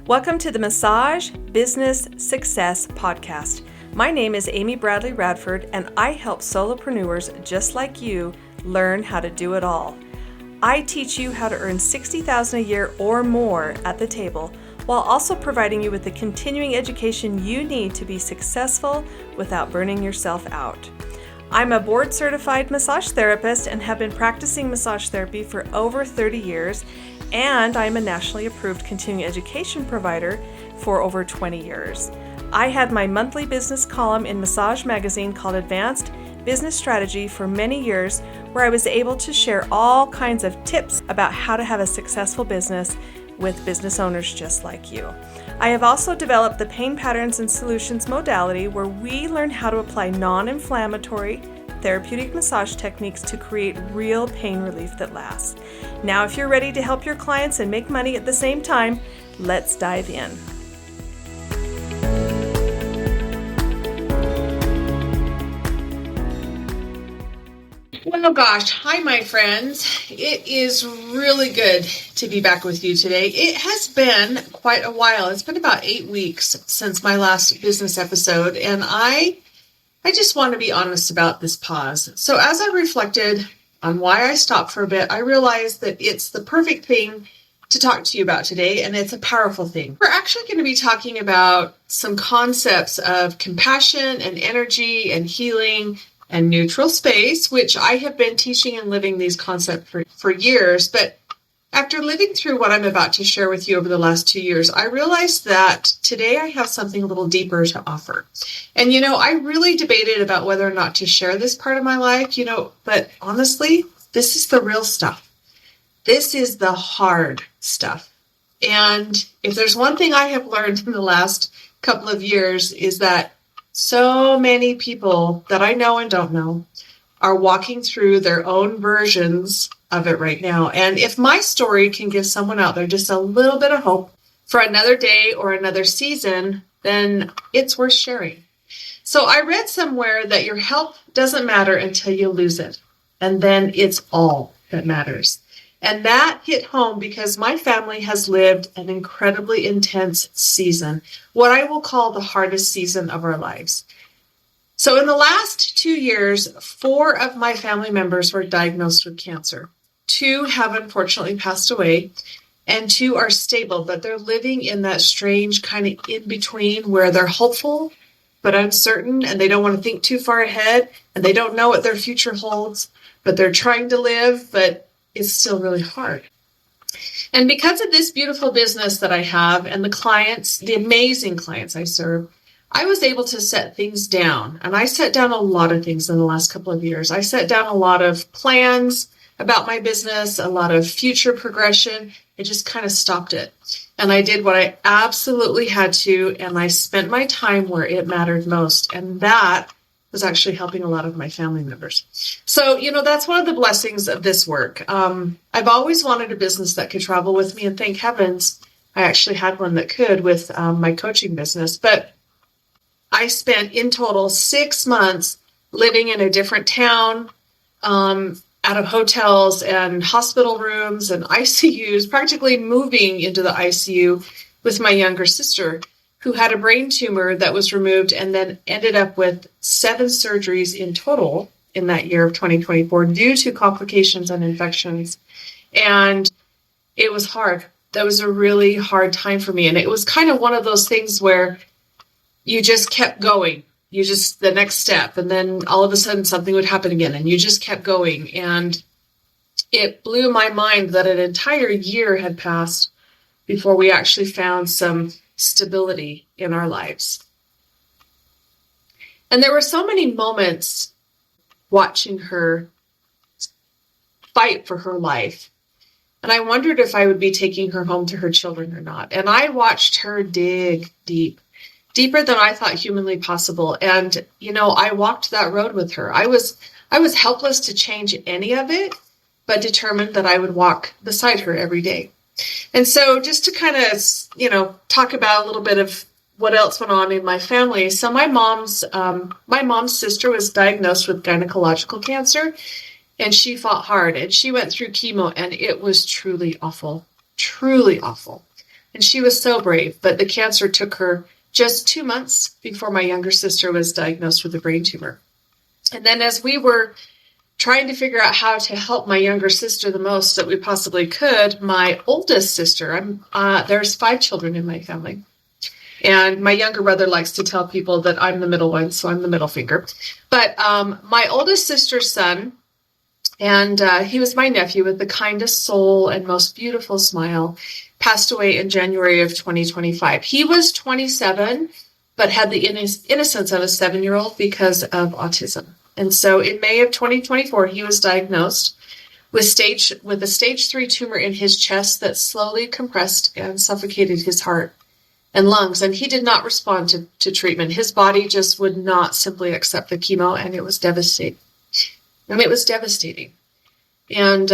Welcome to the Massage Business Success Podcast. My name is Amy Bradley Radford, and I help solopreneurs just like you learn how to do it all. I teach you how to earn $60,000 a year or more at the table, while also providing you with the continuing education you need to be successful without burning yourself out. I'm a board-certified massage therapist and have been practicing massage therapy for over 30 years, and I'm a nationally approved continuing education provider for over 20 years. I had my monthly business column in Massage Magazine called Advanced Business Strategy for many years, where I was able to share all kinds of tips about how to have a successful business with business owners just like you. I have also developed the Pain Patterns and Solutions modality, where we learn how to apply non-inflammatory therapeutic massage techniques to create real pain relief that lasts. Now, if you're ready to help your clients and make money at the same time, let's dive in. Well, gosh, hi, my friends. It is really good to be back with you today. It has been quite a while. It's been about 8 weeks since my last business episode, and I just want to be honest about this pause. So as I reflected on why I stopped for a bit, I realized that it's the perfect thing to talk to you about today, and it's a powerful thing. We're actually going to be talking about some concepts of compassion and energy and healing and neutral space, which I have been teaching and living these concepts for years. But after living through what I'm about to share with you over the last 2 years, I realized that today I have something a little deeper to offer. And, I really debated about whether or not to share this part of my life, but honestly, this is the real stuff. This is the hard stuff. And if there's one thing I have learned in the last couple of years, is that so many people that I know and don't know are walking through their own versions of it right now. And if my story can give someone out there just a little bit of hope for another day or another season, then it's worth sharing. So I read somewhere that your health doesn't matter until you lose it. And then it's all that matters. And that hit home because my family has lived an incredibly intense season, what I will call the hardest season of our lives. So in the last 2 years, 4 of my family members were diagnosed with cancer. 2 have unfortunately passed away, and 2 are stable, but they're living in that strange kind of in-between where they're hopeful but uncertain, and they don't want to think too far ahead, and they don't know what their future holds, but they're trying to live, but it's still really hard. And because of this beautiful business that I have and the clients, the amazing clients I serve, I was able to set things down. And I set down a lot of things in the last couple of years. I set down a lot of plans about my business, a lot of future progression. I just kind of stopped it. And I did what I absolutely had to, and I spent my time where it mattered most. And that was actually helping a lot of my family members. So, that's one of the blessings of this work. I've always wanted a business that could travel with me, and thank heavens I actually had one that could with my coaching business. But I spent in total 6 months living in a different town, out of hotels and hospital rooms and ICUs, practically moving into the ICU with my younger sister, who had a brain tumor that was removed and then ended up with 7 surgeries in total in that year of 2024 due to complications and infections. And it was hard. That was a really hard time for me. And it was kind of one of those things where you just kept going. The next step, and then all of a sudden something would happen again, and you just kept going. And it blew my mind that an entire year had passed before we actually found some stability in our lives. And there were so many moments watching her fight for her life. And I wondered if I would be taking her home to her children or not. And I watched her dig deeper than I thought humanly possible. And, I walked that road with her. I was helpless to change any of it, but determined that I would walk beside her every day. And so just to kind of, talk about a little bit of what else went on in my family. So my mom's sister was diagnosed with gynecological cancer, and she fought hard, and she went through chemo, and it was truly awful. And she was so brave, but the cancer took her just 2 months before my younger sister was diagnosed with a brain tumor. And then as we were trying to figure out how to help my younger sister the most that we possibly could, my oldest sister, there's 5 children in my family. And my younger brother likes to tell people that I'm the middle one, so I'm the middle finger. But my oldest sister's son, and he was my nephew with the kindest soul and most beautiful smile, passed away in January of 2025. He was 27, but had the innocence of a 7-year-old because of autism. And so in May of 2024, he was diagnosed with a stage 3 tumor in his chest that slowly compressed and suffocated his heart and lungs. And he did not respond to treatment. His body just would not simply accept the chemo, and it was devastating. And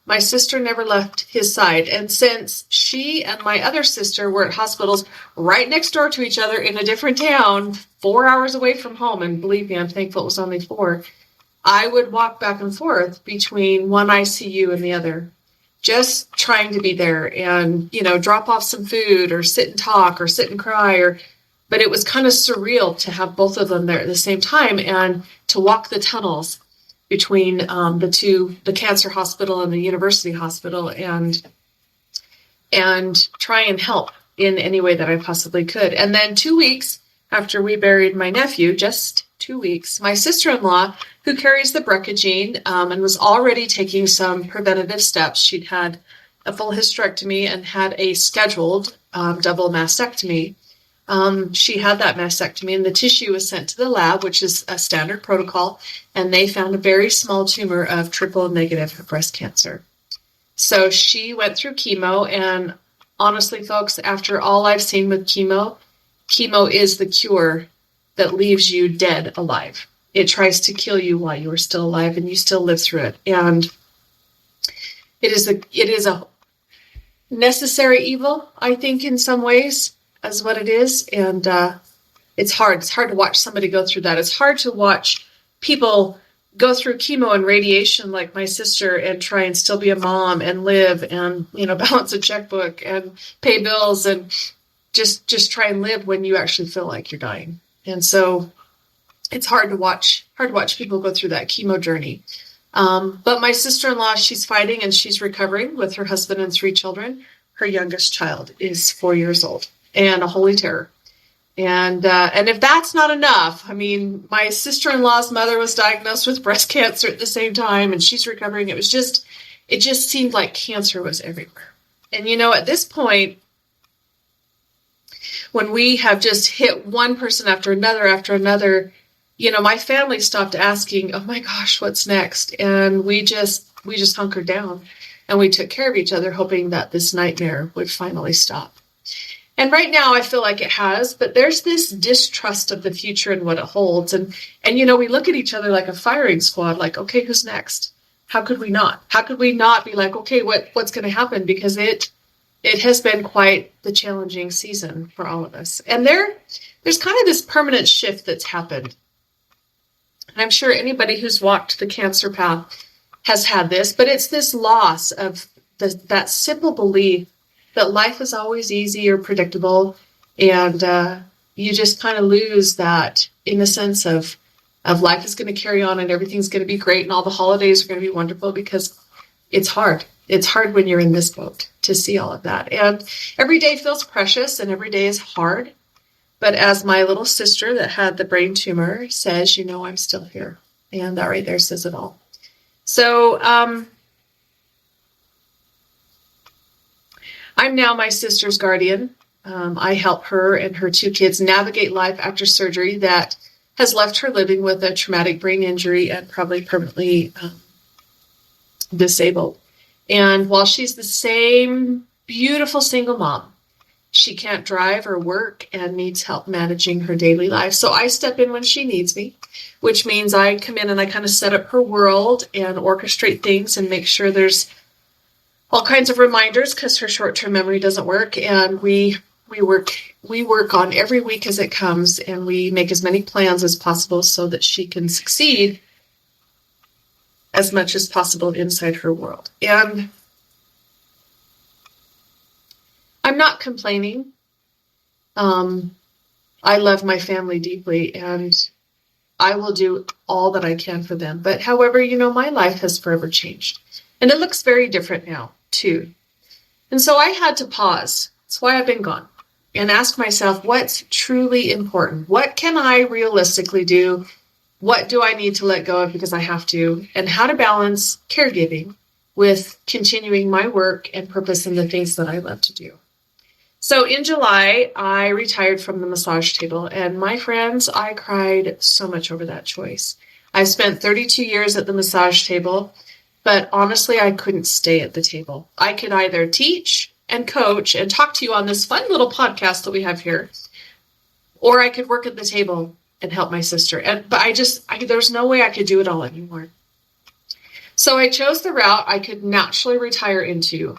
my sister never left his side. And since she and my other sister were at hospitals right next door to each other in a different town, 4 hours away from home, and believe me, I'm thankful it was only 4, I would walk back and forth between one ICU and the other, just trying to be there and, drop off some food or sit and talk or sit and cry. But it was kind of surreal to have both of them there at the same time and to walk the tunnels between the cancer hospital and the university hospital, and try and help in any way that I possibly could. And then 2 weeks after we buried my nephew, just 2 weeks, my sister-in-law, who carries the BRCA gene and was already taking some preventative steps, she'd had a full hysterectomy and had a scheduled double mastectomy. She had that mastectomy, and the tissue was sent to the lab, which is a standard protocol, and they found a very small tumor of triple-negative breast cancer. So she went through chemo, and honestly, folks, after all I've seen with chemo is the cure that leaves you dead alive. It tries to kill you while you are still alive, and you still live through it. And it is a necessary evil, I think, in some ways, as what it is. And it's hard. It's hard to watch somebody go through that. It's hard to watch people go through chemo and radiation like my sister and try and still be a mom and live and, balance a checkbook and pay bills and just try and live when you actually feel like you're dying. And so it's hard to watch people go through that chemo journey. But my sister-in-law, she's fighting and she's recovering with her husband and 3 children. Her youngest child is 4 years old and a holy terror. And if that's not enough, my sister-in-law's mother was diagnosed with breast cancer at the same time, and she's recovering. It just seemed like cancer was everywhere. And at this point, when we have just hit one person after another, my family stopped asking, oh my gosh, what's next? And we just hunkered down and we took care of each other, hoping that this nightmare would finally stop. And right now I feel like it has, but there's this distrust of the future and what it holds. And we look at each other like a firing squad, like, okay, who's next? How could we not? How could we not be like, okay, what's going to happen? Because it has been quite the challenging season for all of us. And there's kind of this permanent shift that's happened. And I'm sure anybody who's walked the cancer path has had this, but it's this loss of that simple belief that life is always easy or predictable, and you just kind of lose that innocence of life is going to carry on and everything's going to be great and all the holidays are going to be wonderful, because it's hard. It's hard when you're in this boat to see all of that. And every day feels precious and every day is hard. But as my little sister that had the brain tumor says, I'm still here. And that right there says it all. So I'm now my sister's guardian. I help her and her 2 kids navigate life after surgery that has left her living with a traumatic brain injury and probably permanently disabled. And while she's the same beautiful single mom, she can't drive or work and needs help managing her daily life. So I step in when she needs me, which means I come in and I kind of set up her world and orchestrate things and make sure there's all kinds of reminders, because her short-term memory doesn't work. And we work on every week as it comes, and we make as many plans as possible so that she can succeed as much as possible inside her world. And I'm I'm not complaining. I love my family deeply, and I will do all that I can for them. But however, my life has forever changed. And it looks very different now, too. And so I had to pause. That's why I've been gone. And ask myself, what's truly important? What can I realistically do? What do I need to let go of because I have to? And how to balance caregiving with continuing my work and purpose in the things that I love to do. So in July, I retired from the massage table. And my friends, I cried so much over that choice. I spent 32 years at the massage table, but honestly, I couldn't stay at the table. I could either teach and coach and talk to you on this fun little podcast that we have here, or I could work at the table and help my sister. But there's no way I could do it all anymore. So I chose the route I could naturally retire into.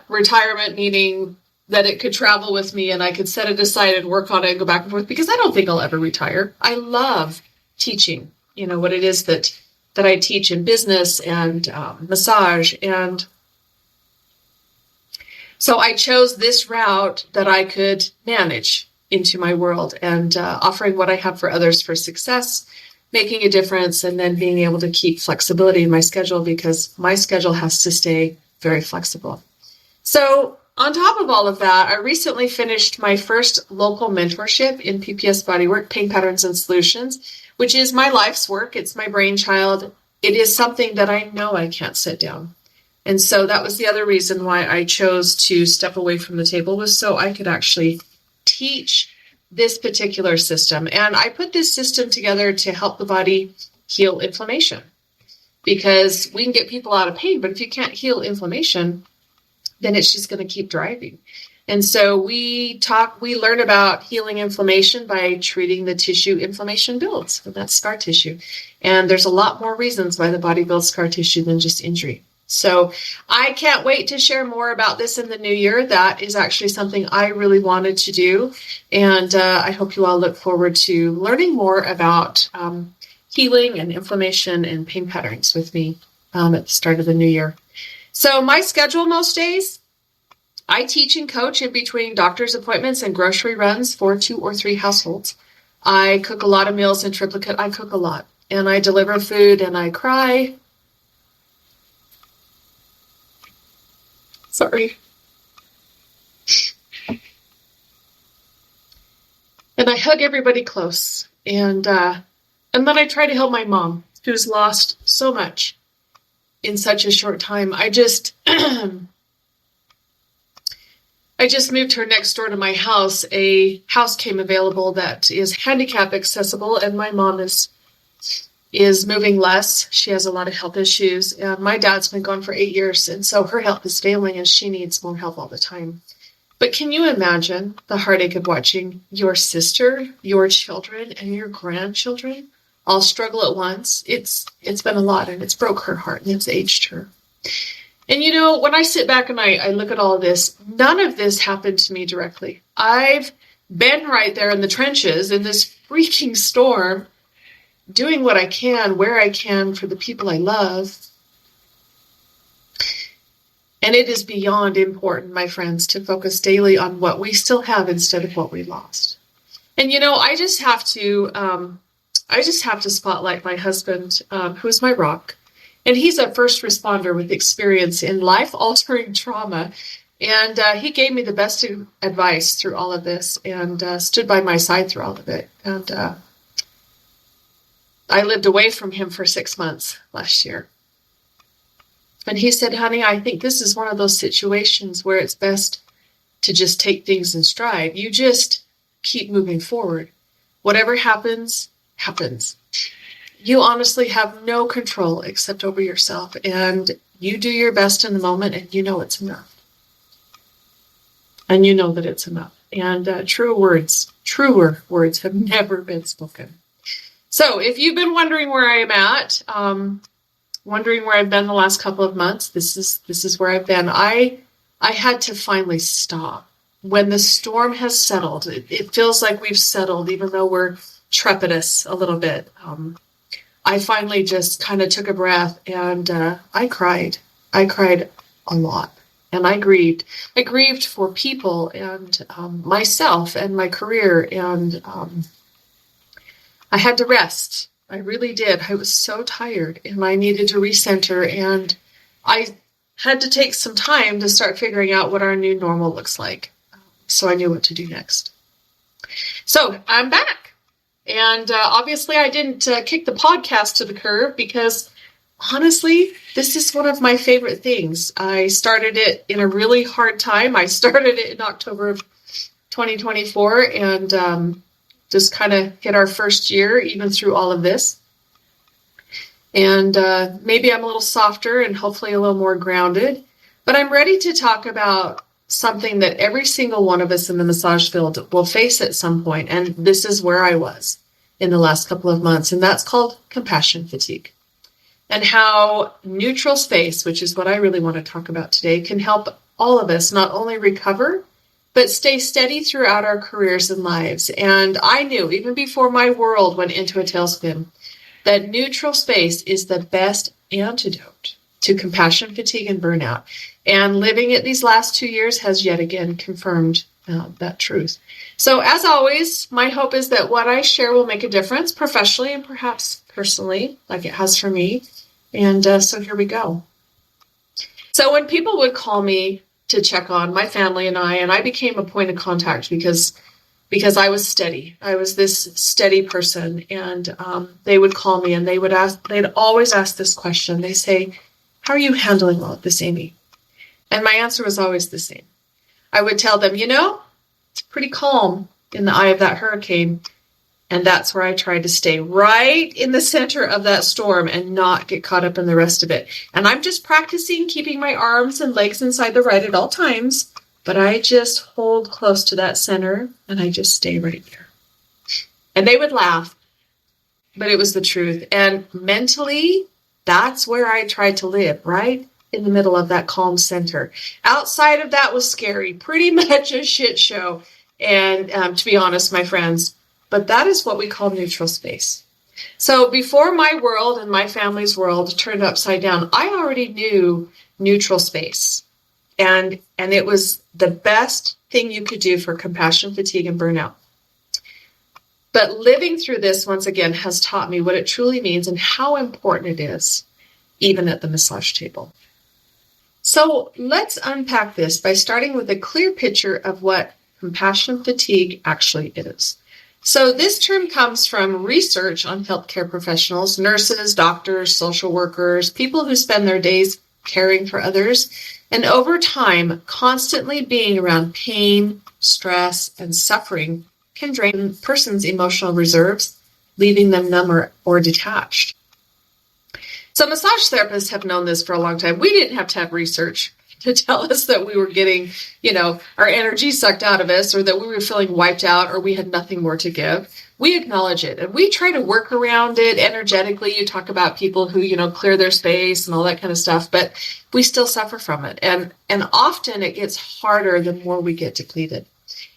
Retirement meaning that it could travel with me and I could set it aside and work on it and go back and forth, because I don't think I'll ever retire. I love teaching, what it is that I teach in business and massage. And so I chose this route that I could manage into my world and offering what I have for others for success, making a difference, and then being able to keep flexibility in my schedule, because my schedule has to stay very flexible. So on top of all of that, I recently finished my first local mentorship in PPS Bodywork, Pain Patterns and Solutions, which is my life's work. It's my brainchild. It is something that I know I can't sit down. And so that was the other reason why I chose to step away from the table, was so I could actually teach this particular system. And I put this system together to help the body heal inflammation, because we can get people out of pain, but if you can't heal inflammation, then it's just going to keep driving. And so we learn about healing inflammation by treating the tissue inflammation builds, and that's scar tissue. And there's a lot more reasons why the body builds scar tissue than just injury. So I can't wait to share more about this in the new year. That is actually something I really wanted to do. And I hope you all look forward to learning more about healing and inflammation and pain patterns with me at the start of the new year. So my schedule most days, I teach and coach in between doctor's appointments and grocery runs for 2 or 3 households. I cook a lot of meals in triplicate. I cook a lot. And I deliver food and I cry. Sorry. And I hug everybody close. And then I try to help my mom, who's lost so much in such a short time. I just moved her next door to my house. A house came available that is handicap accessible, and my mom is moving less. She has a lot of health issues, and my dad's been gone for 8 years, and so her health is failing, and she needs more help all the time. But can you imagine the heartache of watching your sister, your children, and your grandchildren all struggle at once? It's been a lot, and it's broke her heart, and it's aged her. And when I sit back and I look at all of this, none of this happened to me directly. I've been right there in the trenches in this freaking storm, doing what I can, where I can for the people I love. And it is beyond important, my friends, to focus daily on what we still have instead of what we lost. And I just have to spotlight my husband, who's my rock. And he's a first responder with experience in life-altering trauma. And he gave me the best advice through all of this and stood by my side through all of it. And I lived away from him for 6 months last year. And he said, honey, I think this is one of those situations where it's best to just take things in stride. You just keep moving forward. Whatever happens, happens. You honestly have no control except over yourself, and you do your best in the moment, and you know it's enough. And you know that it's enough. And truer words have never been spoken. So if you've been wondering where I am at, wondering where I've been the last couple of months, this is where I've been. I had to finally stop. When the storm has settled, it feels like we've settled, even though we're trepidous a little bit. I finally just kind of took a breath and I cried. I cried a lot. And I grieved. I grieved for people and myself and my career, and I had to rest. I really did. I was so tired, and I needed to recenter, and I had to take some time to start figuring out what our new normal looks like, so I knew what to do next. So I'm back, and obviously I didn't kick the podcast to the curb because honestly, this is one of my favorite things. I started it in a really hard time. I started it in October of 2024 and just kind of hit our first year even through all of this. And maybe I'm a little softer and hopefully a little more grounded, but I'm ready to talk about something that every single one of us in the massage field will face at some point. And this is where I was in the last couple of months, and that's called compassion fatigue. And how neutral space, which is what I really want to talk about today, can help all of us not only recover, but stay steady throughout our careers and lives. And I knew, even before my world went into a tailspin, that neutral space is the best antidote to compassion fatigue and burnout. And living it these last 2 years has yet again confirmed that truth. So as always, my hope is that what I share will make a difference professionally and perhaps personally, like it has for me. And so here we go. So when people would call me to check on my family and I became a point of contact because I was steady. I was this steady person, and they would call me and they'd always ask this question. They say, "How are you handling all of this, Amy?" And my answer was always the same. I would tell them, it's pretty calm in the eye of that hurricane. And that's where I tried to stay right in the center of that storm and not get caught up in the rest of it. And I'm just practicing keeping my arms and legs inside the right at all times. But I just hold close to that center and I just stay right there. And they would laugh, but it was the truth. And mentally, that's where I tried to live, right in the middle of that calm center. Outside of that was scary, pretty much a shit show. And to be honest, my friends, but that is what we call neutral space. So before my world and my family's world turned upside down, I already knew neutral space. And it was the best thing you could do for compassion, fatigue, and burnout. But living through this, once again, has taught me what it truly means and how important it is, even at the massage table. So let's unpack this by starting with a clear picture of what compassion fatigue actually is. So this term comes from research on healthcare professionals, nurses, doctors, social workers, people who spend their days caring for others. And over time, constantly being around pain, stress, and suffering can drain a person's emotional reserves, leaving them numb or detached. So massage therapists have known this for a long time. We didn't have to have research to tell us that we were getting, our energy sucked out of us, or that we were feeling wiped out, or we had nothing more to give. We acknowledge it, and we try to work around it energetically. You talk about people who, clear their space and all that kind of stuff, but we still suffer from it. And often it gets harder the more we get depleted.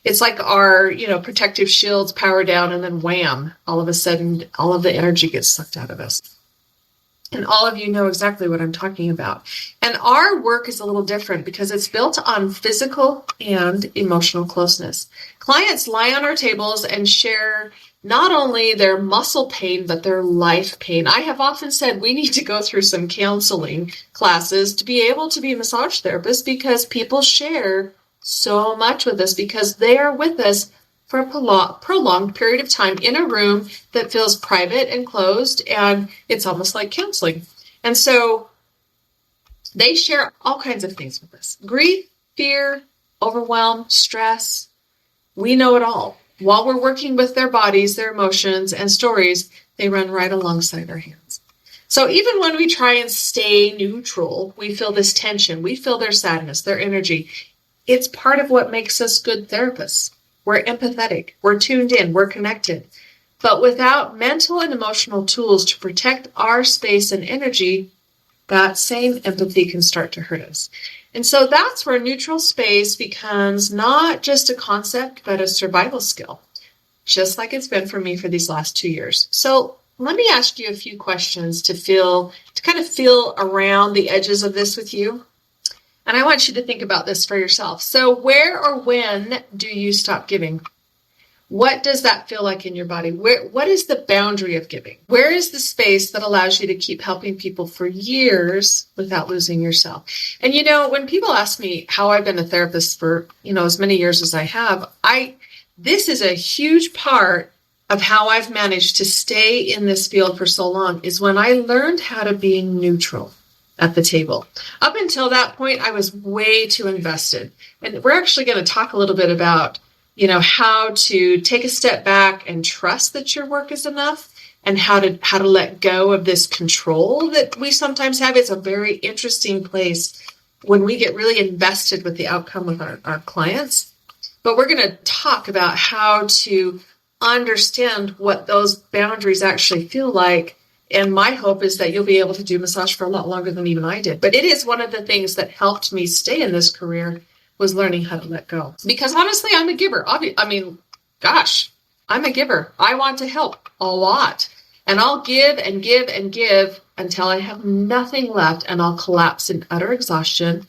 It's like our, protective shields power down, and then wham, all of a sudden, all of the energy gets sucked out of us. And all of you know exactly what I'm talking about. And our work is a little different because it's built on physical and emotional closeness. Clients lie on our tables and share not only their muscle pain, but their life pain. I have often said we need to go through some counseling classes to be able to be massage therapists, because people share so much with us because they are with us for a prolonged period of time in a room that feels private and closed, and it's almost like counseling. And so they share all kinds of things with us. Grief, fear, overwhelm, stress. We know it all. While we're working with their bodies, their emotions, and stories, they run right alongside our hands. So even when we try and stay neutral, we feel this tension. We feel their sadness, their energy. It's part of what makes us good therapists. We're empathetic, we're tuned in, we're connected. But without mental and emotional tools to protect our space and energy, that same empathy can start to hurt us. And so that's where neutral space becomes not just a concept, but a survival skill, just like it's been for me for these last 2 years. So let me ask you a few questions to kind of feel around the edges of this with you. And I want you to think about this for yourself. So where or when do you stop giving? What does that feel like in your body? What is the boundary of giving? Where is the space that allows you to keep helping people for years without losing yourself? And when people ask me how I've been a therapist for, as many years as I have, this is a huge part of how I've managed to stay in this field for so long is when I learned how to be neutral at the table. Up until that point, I was way too invested. And we're actually going to talk a little bit about, how to take a step back and trust that your work is enough and how to let go of this control that we sometimes have. It's a very interesting place when we get really invested with the outcome of our clients. But we're going to talk about how to understand what those boundaries actually feel like. And my hope is that you'll be able to do massage for a lot longer than even I did. But it is one of the things that helped me stay in this career was learning how to let go. Because honestly, I'm a giver. I'm a giver. I want to help a lot. And I'll give and give and give until I have nothing left and I'll collapse in utter exhaustion.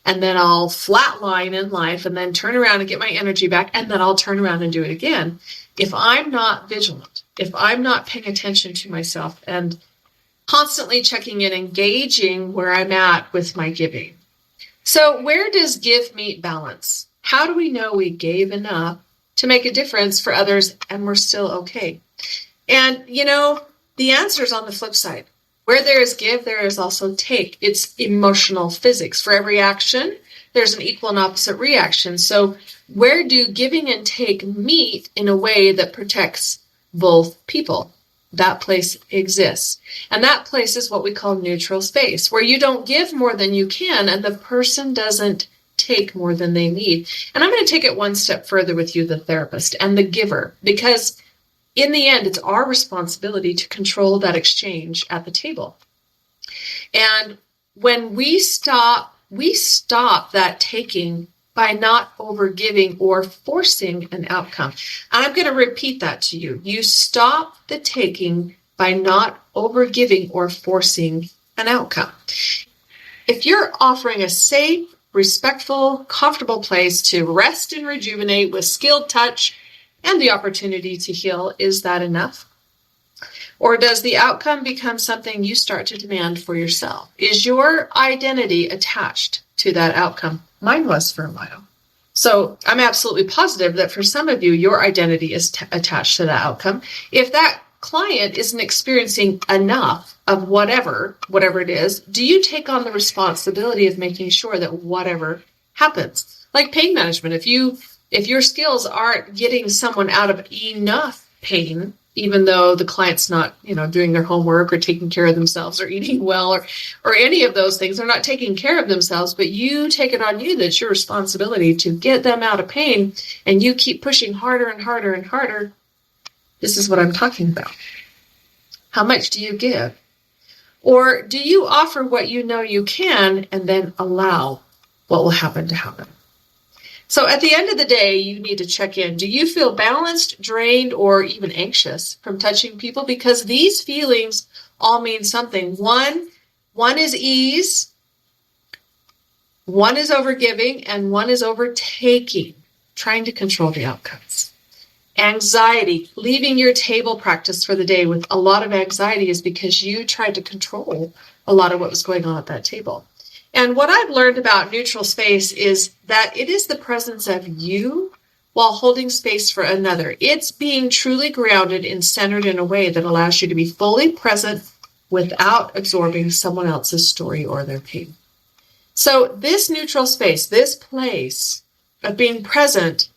And then I'll flatline in life and then turn around and get my energy back. And then I'll turn around and do it again. If I'm not vigilant, if I'm not paying attention to myself and constantly checking in, engaging where I'm at with my giving. So where does give meet balance? How do we know we gave enough to make a difference for others and we're still okay? And, the answer is on the flip side. Where there is give, there is also take. It's emotional physics. For every action, there's an equal and opposite reaction. So where do giving and take meet in a way that protects both people? That place exists. And that place is what we call neutral space, where you don't give more than you can and the person doesn't take more than they need. And I'm going to take it one step further with you, the therapist and the giver, because in the end, it's our responsibility to control that exchange at the table. And when we stop that taking by not overgiving or forcing an outcome. And I'm going to repeat that to you. You stop the taking by not overgiving or forcing an outcome. If you're offering a safe, respectful, comfortable place to rest and rejuvenate with skilled touch and the opportunity to heal, is that enough? Or does the outcome become something you start to demand for yourself? Is your identity attached to that outcome? Mine was for a while. So I'm absolutely positive that for some of you, your identity is attached to that outcome. If that client isn't experiencing enough of whatever it is, do you take on the responsibility of making sure that whatever happens? Like pain management, if your skills aren't getting someone out of enough pain, even though the client's not, doing their homework or taking care of themselves or eating well or any of those things, they're not taking care of themselves, but you take it on you that it's your responsibility to get them out of pain and you keep pushing harder and harder and harder. This is what I'm talking about. How much do you give? Or do you offer what you know you can and then allow what will happen to happen? So at the end of the day, you need to check in. Do you feel balanced, drained, or even anxious from touching people? Because these feelings all mean something. One is ease, one is overgiving, and one is overtaking, trying to control the outcomes. Anxiety, leaving your table practice for the day with a lot of anxiety is because you tried to control a lot of what was going on at that table. And what I've learned about neutral space is that it is the presence of you while holding space for another. It's being truly grounded and centered in a way that allows you to be fully present without absorbing someone else's story or their pain. So this neutral space, this place of being present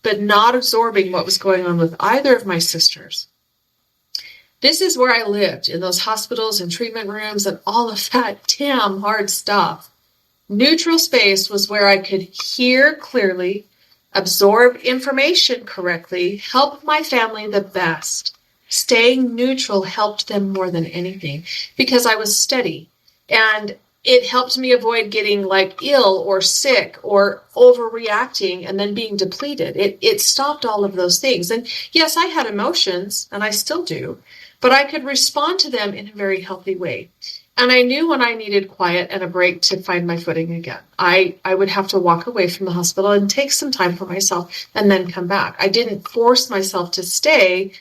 but not absorbing what was going on with either of my sisters, this is where I lived, in those hospitals and treatment rooms and all of that damn hard stuff. Neutral space was where I could hear clearly, absorb information correctly, help my family the best. Staying neutral helped them more than anything because I was steady. And it helped me avoid getting ill or sick or overreacting and then being depleted. It stopped all of those things. And yes, I had emotions, and I still do, but I could respond to them in a very healthy way. And I knew when I needed quiet and a break to find my footing again. I would have to walk away from the hospital and take some time for myself and then come back. I didn't force myself to stay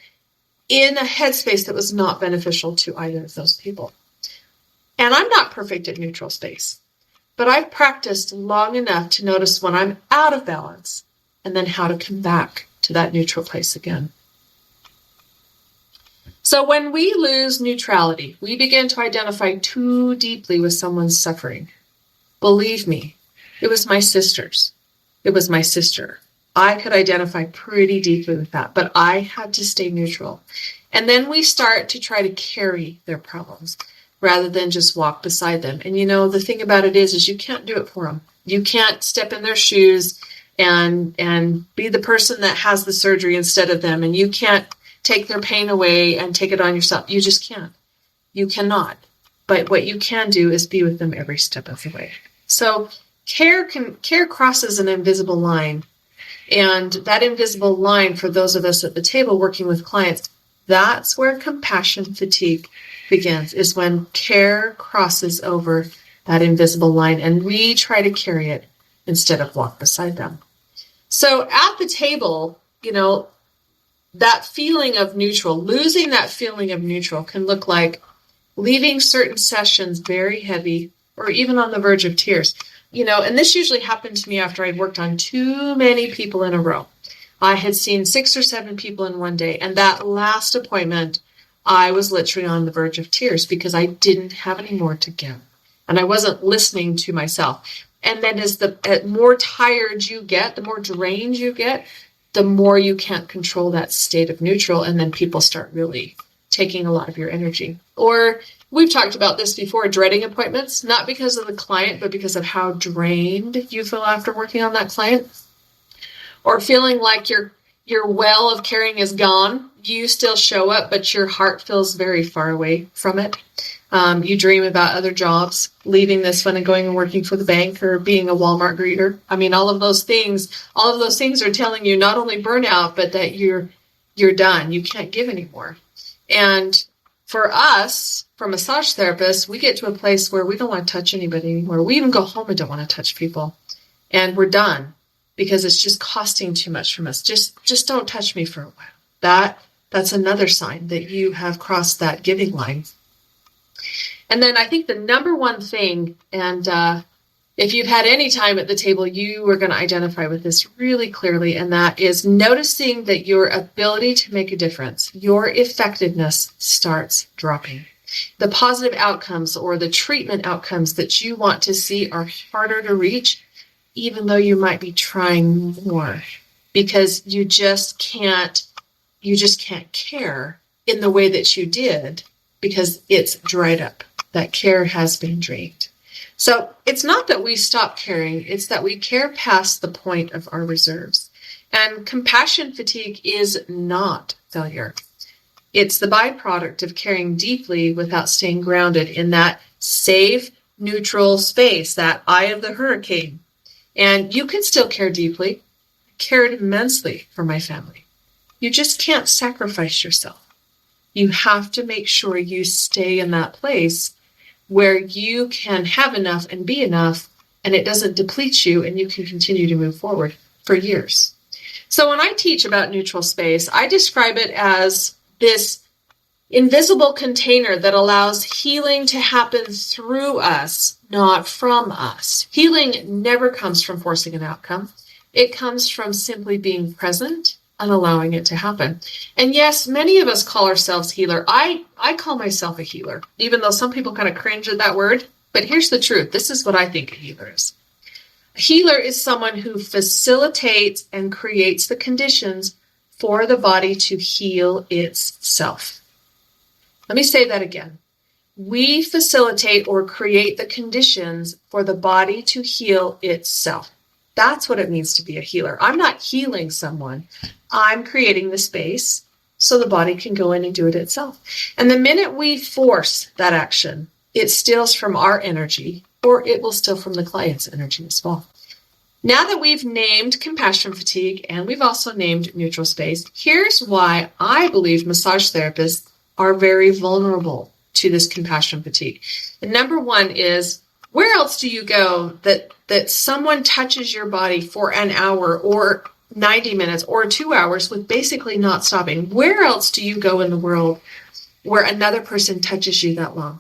in a headspace that was not beneficial to either of those people. And I'm not perfect at neutral space, but I've practiced long enough to notice when I'm out of balance and then how to come back to that neutral place again. So when we lose neutrality, we begin to identify too deeply with someone's suffering. Believe me, it was my sister's. It was my sister. I could identify pretty deeply with that, but I had to stay neutral. And then we start to try to carry their problems rather than just walk beside them. And the thing about it is you can't do it for them. You can't step in their shoes and be the person that has the surgery instead of them. And you can't take their pain away and take it on yourself. You just can't. You cannot. But what you can do is be with them every step of the way. So care crosses an invisible line. And that invisible line, for those of us at the table working with clients, that's where compassion fatigue begins, is when care crosses over that invisible line and we try to carry it instead of walk beside them. So at the table, that feeling of neutral, losing that feeling of neutral can look like leaving certain sessions very heavy or even on the verge of tears. And this usually happened to me after I'd worked on too many people in a row. I had seen 6 or 7 people in one day, and that last appointment, I was literally on the verge of tears because I didn't have any more to give. And I wasn't listening to myself. And then as the more tired you get, the more drained you get, the more you can't control that state of neutral, and then people start really taking a lot of your energy. Or we've talked about this before, dreading appointments, not because of the client, but because of how drained you feel after working on that client. Or feeling like your well of caring is gone. You still show up, but your heart feels very far away from it. You dream about other jobs, leaving this one and going and working for the bank or being a Walmart greeter. I mean, all of those things are telling you not only burnout, but that you're done. You can't give anymore. And for us, for massage therapists, we get to a place where we don't want to touch anybody anymore. We even go home and don't want to touch people. And we're done because it's just costing too much from us. Just don't touch me for a while. That's another sign that you have crossed that giving line. And then I think the number one thing, and if you've had any time at the table, you are going to identify with this really clearly, and that is noticing that your ability to make a difference, your effectiveness starts dropping. The positive outcomes or the treatment outcomes that you want to see are harder to reach, even though you might be trying more, because you just can't care in the way that you did because it's dried up. That care has been drained. So it's not that we stop caring, it's that we care past the point of our reserves. And compassion fatigue is not failure. It's the byproduct of caring deeply without staying grounded in that safe, neutral space, that eye of the hurricane. And you can still care deeply. I cared immensely for my family. You just can't sacrifice yourself. You have to make sure you stay in that place where you can have enough and be enough, and it doesn't deplete you, and you can continue to move forward for years. So when I teach about neutral space, I describe it as this invisible container that allows healing to happen through us, not from us. Healing never comes from forcing an outcome. It comes from simply being present and allowing it to happen. And yes, many of us call ourselves healer. I call myself a healer, even though some people kind of cringe at that word. But here's the truth. This is what I think a healer is. A healer is someone who facilitates and creates the conditions for the body to heal itself. Let me say that again. We facilitate or create the conditions for the body to heal itself. That's what it means to be a healer. I'm not healing someone. I'm creating the space so the body can go in and do it itself. And the minute we force that action, it steals from our energy, or it will steal from the client's energy as well. Now that we've named compassion fatigue and we've also named neutral space, here's why I believe massage therapists are very vulnerable to this compassion fatigue. And number one is, where else do you go that someone touches your body for an hour or 90 minutes or 2 hours with basically not stopping? Where else do you go in the world where another person touches you that long?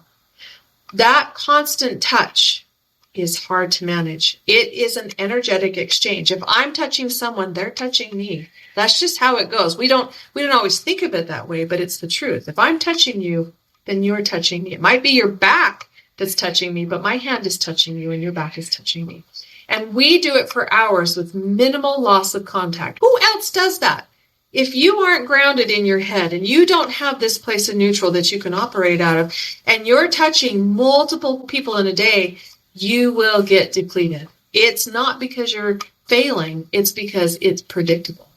That constant touch is hard to manage. It is an energetic exchange. If I'm touching someone, they're touching me. That's just how it goes. We don't always think of it that way, but it's the truth. If I'm touching you, then you're touching me. It might be your back that's touching me, but my hand is touching you and your back is touching me. And we do it for hours with minimal loss of contact. Who else does that? If you aren't grounded in your head and you don't have this place of neutral that you can operate out of, and you're touching multiple people in a day, you will get depleted. It's not because you're failing, it's because it's predictable.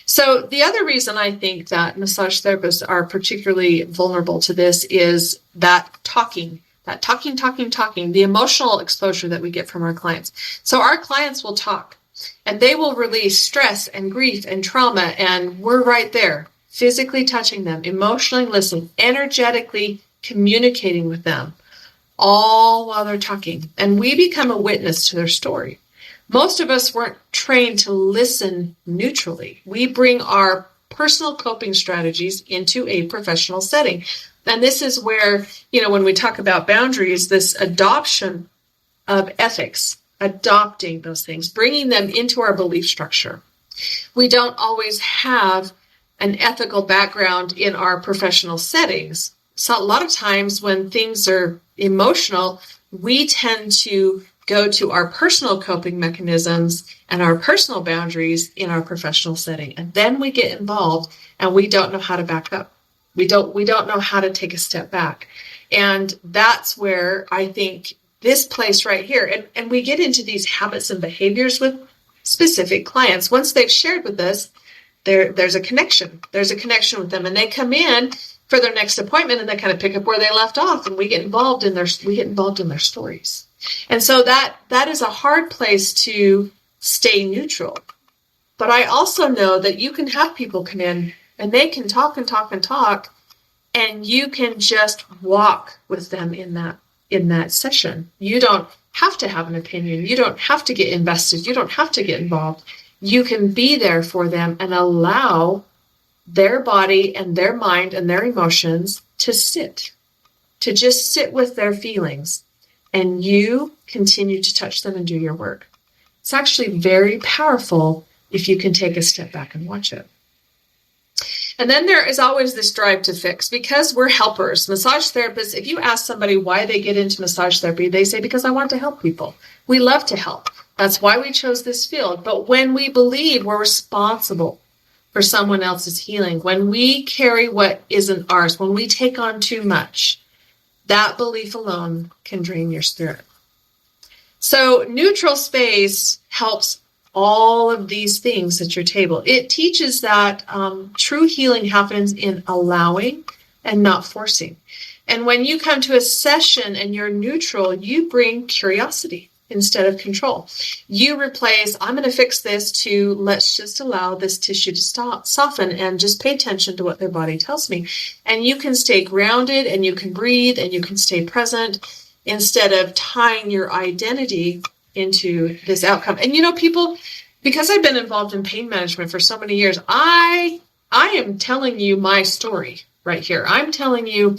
So the other reason I think that massage therapists are particularly vulnerable to this is that talking, the emotional exposure that we get from our clients. So our clients will talk and they will release stress and grief and trauma, and we're right there, physically touching them, emotionally listening, energetically communicating with them, all while they're talking. And we become a witness to their story. Most of us weren't trained to listen neutrally. We bring our personal coping strategies into a professional setting. And this is where, when we talk about boundaries, this adoption of ethics, adopting those things, bringing them into our belief structure. We don't always have an ethical background in our professional settings. So a lot of times when things are emotional, we tend to go to our personal coping mechanisms and our personal boundaries in our professional setting. And then we get involved and we don't know how to back up. We don't know how to take a step back. And that's where I think this place right here, and we get into these habits and behaviors with specific clients. Once they've shared with us, there's a connection. There's a connection with them, and they come in for their next appointment and they kind of pick up where they left off, and we get involved in their stories. And so that is a hard place to stay neutral. But I also know that you can have people come in and they can talk and talk and talk, and you can just walk with them in that session. You don't have to have an opinion. You don't have to get invested. You don't have to get involved. You can be there for them and allow their body and their mind and their emotions to just sit with their feelings. And you continue to touch them and do your work. It's actually very powerful if you can take a step back and watch it. And then there is always this drive to fix, because we're helpers. Massage therapists, if you ask somebody why they get into massage therapy, they say, because I want to help people. We love to help. That's why we chose this field. But when we believe we're responsible for someone else's healing, when we carry what isn't ours, when we take on too much, that belief alone can drain your spirit. So neutral space helps all of these things at your table. It teaches that true healing happens in allowing and not forcing. And when you come to a session and you're neutral, you bring curiosity instead of control. You replace, I'm going to fix this, to let's just allow this tissue to soften and just pay attention to what their body tells me. And you can stay grounded and you can breathe and you can stay present instead of tying your identity into this outcome. And people, because I've been involved in pain management for so many years, I am telling you my story right here. I'm telling you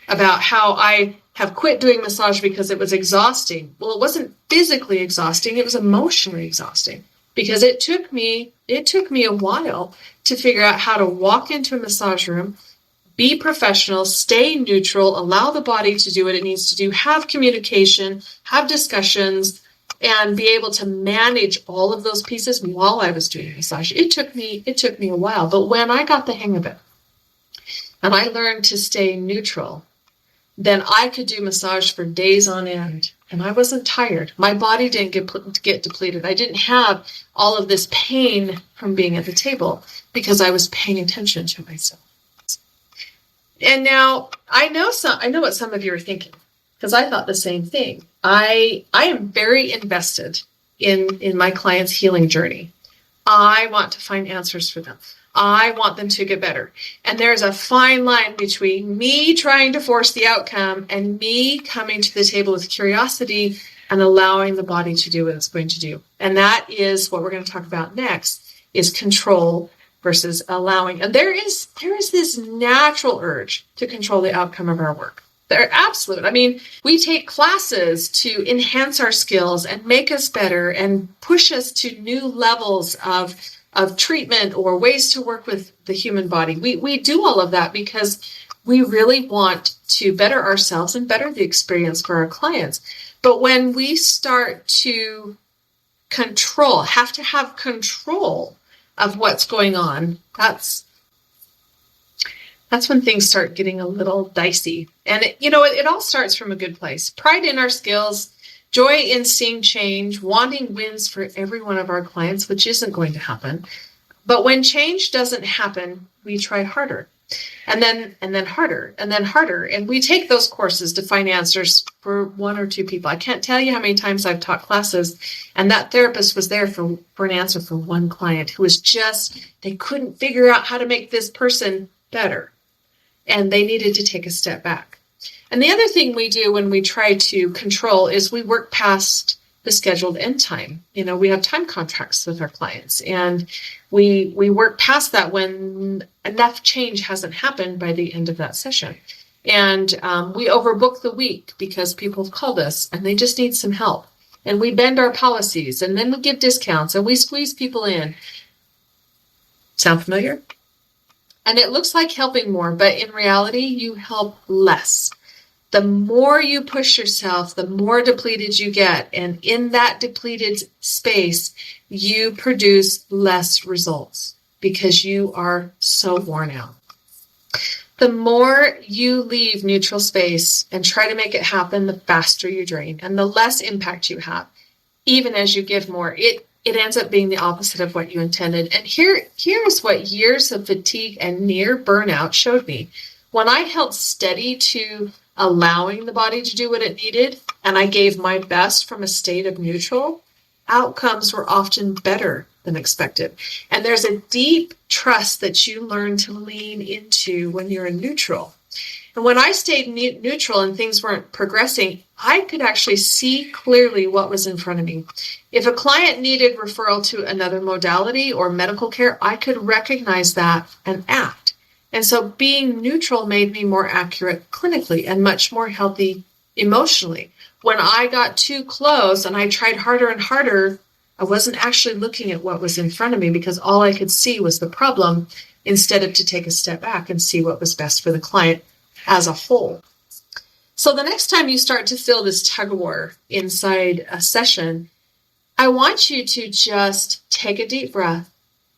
about how I have quit doing massage because it was exhausting. Well, it wasn't physically exhausting, it was emotionally exhausting, because it took me a while to figure out how to walk into a massage room, be professional, stay neutral, allow the body to do what it needs to do, have communication, have discussions, and be able to manage all of those pieces while I was doing massage. It took me a while, but when I got the hang of it and I learned to stay neutral, then I could do massage for days on end, and I wasn't tired. My body didn't get depleted. I didn't have all of this pain from being at the table because I was paying attention to myself. And now I know what some of you are thinking, because I thought the same thing. I am very invested in my clients' healing journey. I want to find answers for them. I want them to get better. And there's a fine line between me trying to force the outcome and me coming to the table with curiosity and allowing the body to do what it's going to do. And that is what we're going to talk about next, is control versus allowing. And there is this natural urge to control the outcome of our work. They're absolute. I mean, we take classes to enhance our skills and make us better and push us to new levels of treatment or ways to work with the human body. We do all of that because we really want to better ourselves and better the experience for our clients. But when we start to have to have control of what's going on, that's when things start getting a little dicey. And it all starts from a good place. Pride in our skills, joy in seeing change, wanting wins for every one of our clients, which isn't going to happen. But when change doesn't happen, we try harder. And then harder, and then harder. And we take those courses to find answers for one or two people. I can't tell you how many times I've taught classes, and that therapist was there for an answer for one client who was they couldn't figure out how to make this person better. And they needed to take a step back. And the other thing we do when we try to control is we work past the scheduled end time. We have time contracts with our clients, and we work past that when enough change hasn't happened by the end of that session. And we overbook the week because people have called us and they just need some help. And we bend our policies, and then we give discounts, and we squeeze people in. Sound familiar? And it looks like helping more, but in reality, you help less. The more you push yourself, the more depleted you get. And in that depleted space, you produce less results because you are so worn out. The more you leave neutral space and try to make it happen, the faster you drain and the less impact you have. Even as you give more, it ends up being the opposite of what you intended. And here's what years of fatigue and near burnout showed me. When I held steady to allowing the body to do what it needed, and I gave my best from a state of neutral, outcomes were often better than expected. And there's a deep trust that you learn to lean into when you're in neutral. And when I stayed neutral and things weren't progressing, I could actually see clearly what was in front of me. If a client needed referral to another modality or medical care, I could recognize that and act. And so being neutral made me more accurate clinically and much more healthy emotionally. When I got too close and I tried harder and harder, I wasn't actually looking at what was in front of me because all I could see was the problem instead of to take a step back and see what was best for the client as a whole. So the next time you start to feel this tug of war inside a session, I want you to just take a deep breath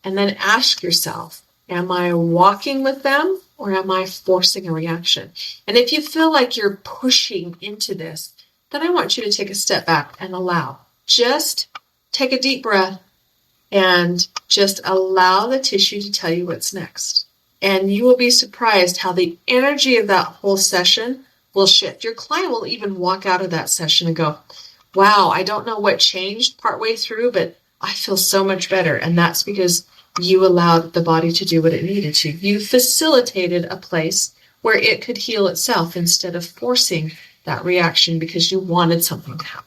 and then ask yourself, am I walking with them or am I forcing a reaction? And if you feel like you're pushing into this, then I want you to take a step back and allow. Just take a deep breath and just allow the tissue to tell you what's next. And you will be surprised how the energy of that whole session will shift. Your client will even walk out of that session and go, wow, I don't know what changed partway through, but I feel so much better. And that's because you allowed the body to do what it needed to. You facilitated a place where it could heal itself instead of forcing that reaction because you wanted something to happen.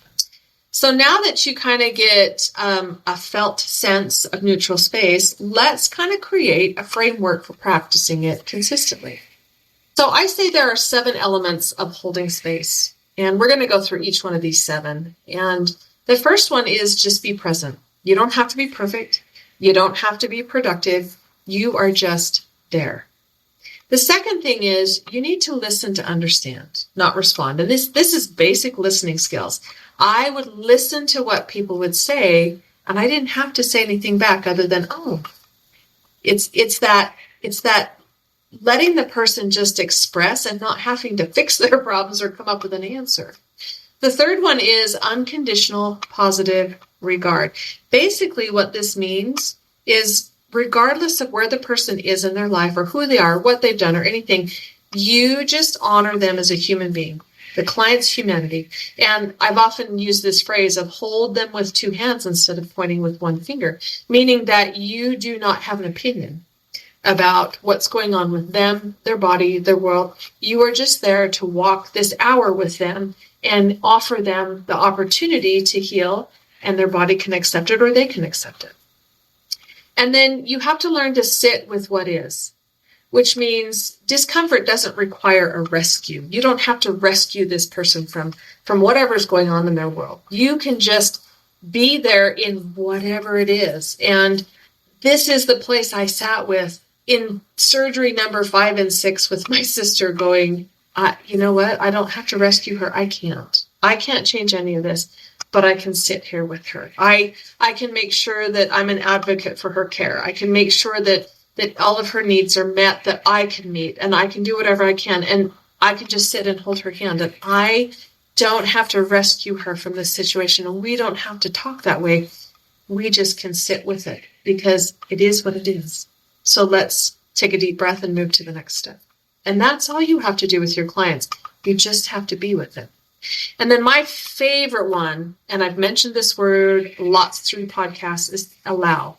So now that you kind of get a felt sense of neutral space, let's kind of create a framework for practicing it consistently. So I say there are 7 elements of holding space, and we're going to go through each one of these 7. And the first one is just be present. You don't have to be perfect. You don't have to be productive. You are just there. The second thing is you need to listen to understand, not respond. And this is basic listening skills. I would listen to what people would say, and I didn't have to say anything back other than, oh, it's that letting the person just express and not having to fix their problems or come up with an answer. The third one is unconditional positive regard. Basically, what this means is regardless of where the person is in their life or who they are, what they've done or anything, you just honor them as a human being, the client's humanity. And I've often used this phrase of hold them with 2 hands instead of pointing with 1 finger, meaning that you do not have an opinion. about what's going on with them, their body, their world. You are just there to walk this hour with them and offer them the opportunity to heal, and their body can accept it or they can accept it. And then you have to learn to sit with what is, which means discomfort doesn't require a rescue. You don't have to rescue this person from whatever's going on in their world. You can just be there in whatever it is. And this is the place I sat with in surgery number 5 and 6 with my sister going, you know what? I don't have to rescue her. I can't change any of this, but I can sit here with her. I can make sure that I'm an advocate for her care. I can make sure that all of her needs are met, that I can meet, and I can do whatever I can. And I can just sit and hold her hand. And I don't have to rescue her from this situation. And we don't have to talk that way. We just can sit with it because it is what it is. So let's take a deep breath and move to the next step. And that's all you have to do with your clients. You just have to be with it. And then my favorite one, and I've mentioned this word lots through podcasts, is allow.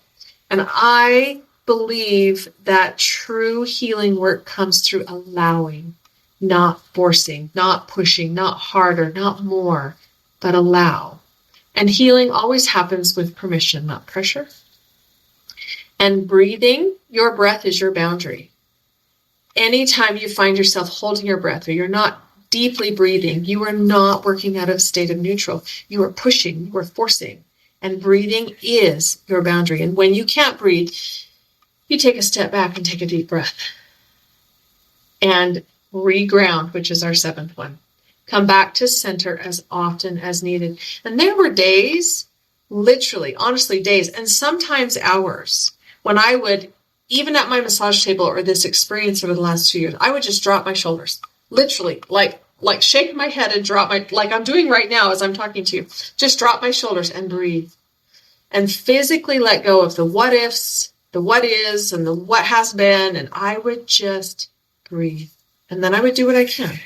And I believe that true healing work comes through allowing, not forcing, not pushing, not harder, not more, but allow. And healing always happens with permission, not pressure. And breathing, your breath is your boundary. Anytime you find yourself holding your breath or you're not deeply breathing, you are not working out of a state of neutral. You are pushing, you are forcing. And breathing is your boundary. And when you can't breathe, you take a step back and take a deep breath. And reground, which is our 7th one. Come back to center as often as needed. And there were days, literally, honestly, days, and sometimes hours, when I would, even at my massage table or this experience over the last 2 years, I would just drop my shoulders. Literally, like shake my head and drop my, like I'm doing right now as I'm talking to you. Just drop my shoulders and breathe. And physically let go of the what ifs, the what is, and the what has been. And I would just breathe. And then I would do what I can.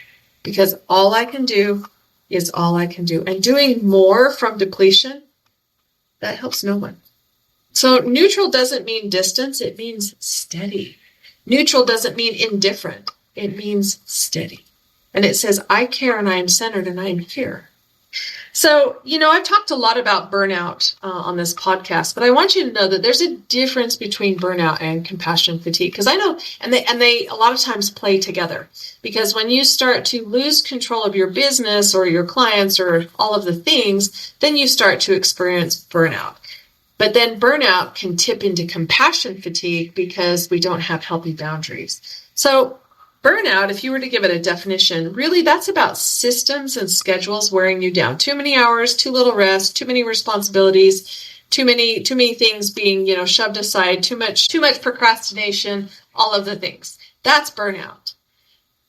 Because all I can do is all I can do. And doing more from depletion, that helps no one. So neutral doesn't mean distance. It means steady. Neutral doesn't mean indifferent. It means steady. And it says, I care and I am centered and I am here. So, I've talked a lot about burnout on this podcast, but I want you to know that there's a difference between burnout and compassion fatigue. Because I know, and they a lot of times play together. Because when you start to lose control of your business or your clients or all of the things, then you start to experience burnout. But then burnout can tip into compassion fatigue because we don't have healthy boundaries. So burnout, if you were to give it a definition, really that's about systems and schedules wearing you down. Too many hours, too little rest, too many responsibilities, too many things being, shoved aside, too much procrastination, all of the things. That's burnout.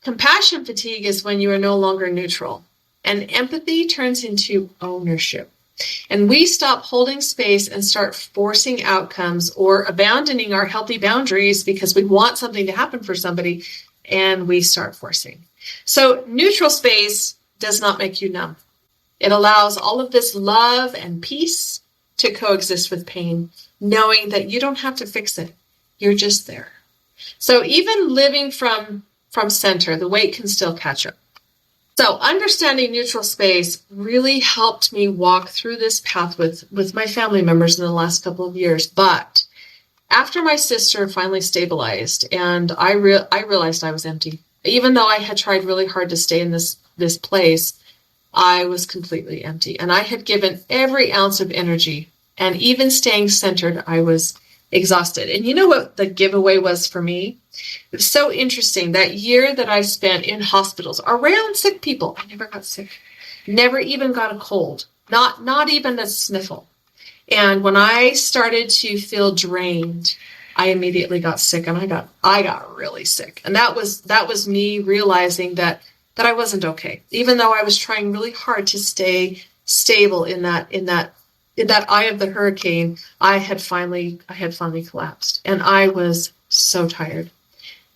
Compassion fatigue is when you are no longer neutral. And empathy turns into ownership. And we stop holding space and start forcing outcomes or abandoning our healthy boundaries because we want something to happen for somebody. And we start forcing. So neutral space does not make you numb. It allows all of this love and peace to coexist with pain, knowing that you don't have to fix it. You're just there. So even living from center, the weight can still catch up. So understanding neutral space really helped me walk through this path with my family members in the last couple of years. But after my sister finally stabilized and I realized I was empty, even though I had tried really hard to stay in this place, I was completely empty. And I had given every ounce of energy, and even staying centered, I was exhausted. And you know what the giveaway was for me? It was so interesting. That year that I spent in hospitals around sick people, I never got sick. Never even got a cold. Not even a sniffle. And when I started to feel drained, I immediately got sick, and I got really sick. And that was me realizing that I wasn't okay. Even though I was trying really hard to stay stable in that eye of the hurricane, I had finally collapsed, and I was so tired.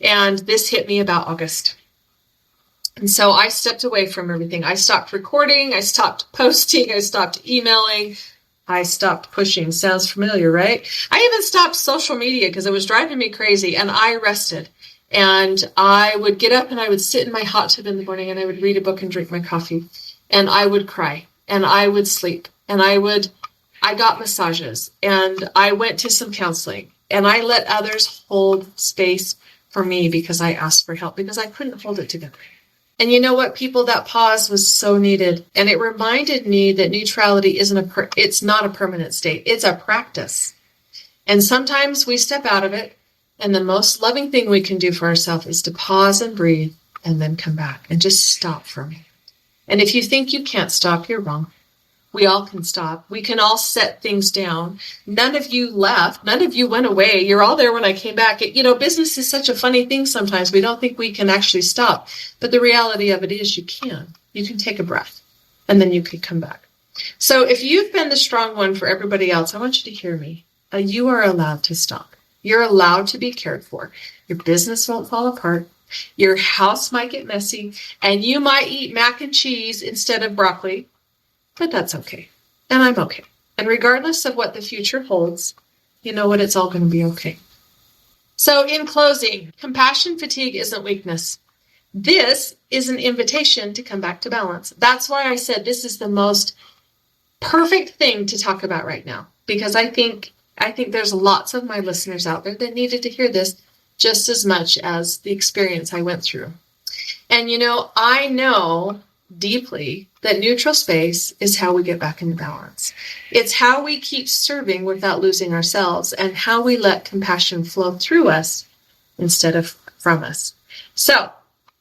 And this hit me about August. And so I stepped away from everything. I stopped recording. I stopped posting. I stopped emailing. I stopped pushing. Sounds familiar, right? I even stopped social media because it was driving me crazy, and I rested. And I would get up and I would sit in my hot tub in the morning and I would read a book and drink my coffee. And I would cry and I would sleep and I got massages and I went to some counseling and I let others hold space for me because I asked for help because I couldn't hold it together. And you know what, people, that pause was so needed. And it reminded me that neutrality it's not a permanent state. It's a practice. And sometimes we step out of it. And the most loving thing we can do for ourselves is to pause and breathe and then come back and just stop for a minute. And if you think you can't stop, you're wrong. We all can stop. We can all set things down. None of you left. None of you went away. You're all there when I came back. Business is such a funny thing sometimes. We don't think we can actually stop. But the reality of it is you can. You can take a breath and then you can come back. So if you've been the strong one for everybody else, I want you to hear me. You are allowed to stop. You're allowed to be cared for. Your business won't fall apart. Your house might get messy, and you might eat mac and cheese instead of broccoli, but that's okay. And I'm okay. And regardless of what the future holds, you know what? It's all going to be okay. So in closing, compassion fatigue isn't weakness. This is an invitation to come back to balance. That's why I said this is the most perfect thing to talk about right now, because I think there's lots of my listeners out there that needed to hear this just as much as the experience I went through. And I know deeply that neutral space is how we get back into balance. It's how we keep serving without losing ourselves and how we let compassion flow through us instead of from us. So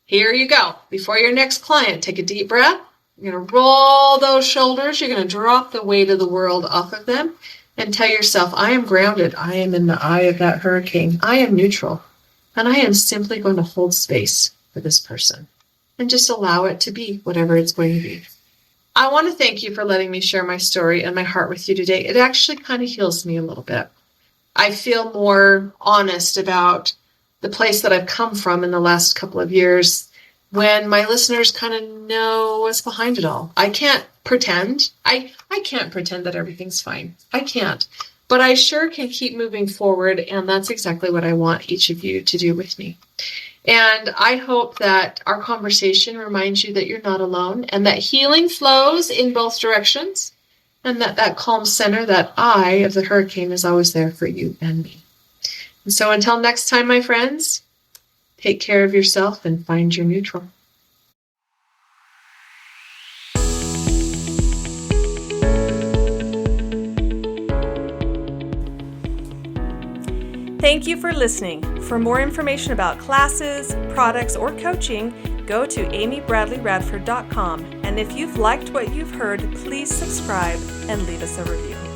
here you go. Before your next client, take a deep breath. You're going to roll those shoulders. You're going to drop the weight of the world off of them. And tell yourself, I am grounded. I am in the eye of that hurricane. I am neutral. And I am simply going to hold space for this person. And just allow it to be whatever it's going to be. I want to thank you for letting me share my story and my heart with you today. It actually kind of heals me a little bit. I feel more honest about the place that I've come from in the last couple of years when my listeners kind of know what's behind it all. I can't pretend. I can't pretend that everything's fine. I can't. But I sure can keep moving forward, and that's exactly what I want each of you to do with me. And I hope that our conversation reminds you that you're not alone and that healing flows in both directions and that calm center, that eye of the hurricane is always there for you and me. And so until next time, my friends, take care of yourself and find your neutral. Thank you for listening. For more information about classes, products, or coaching, go to amybradleyradford.com. And if you've liked what you've heard, please subscribe and leave us a review.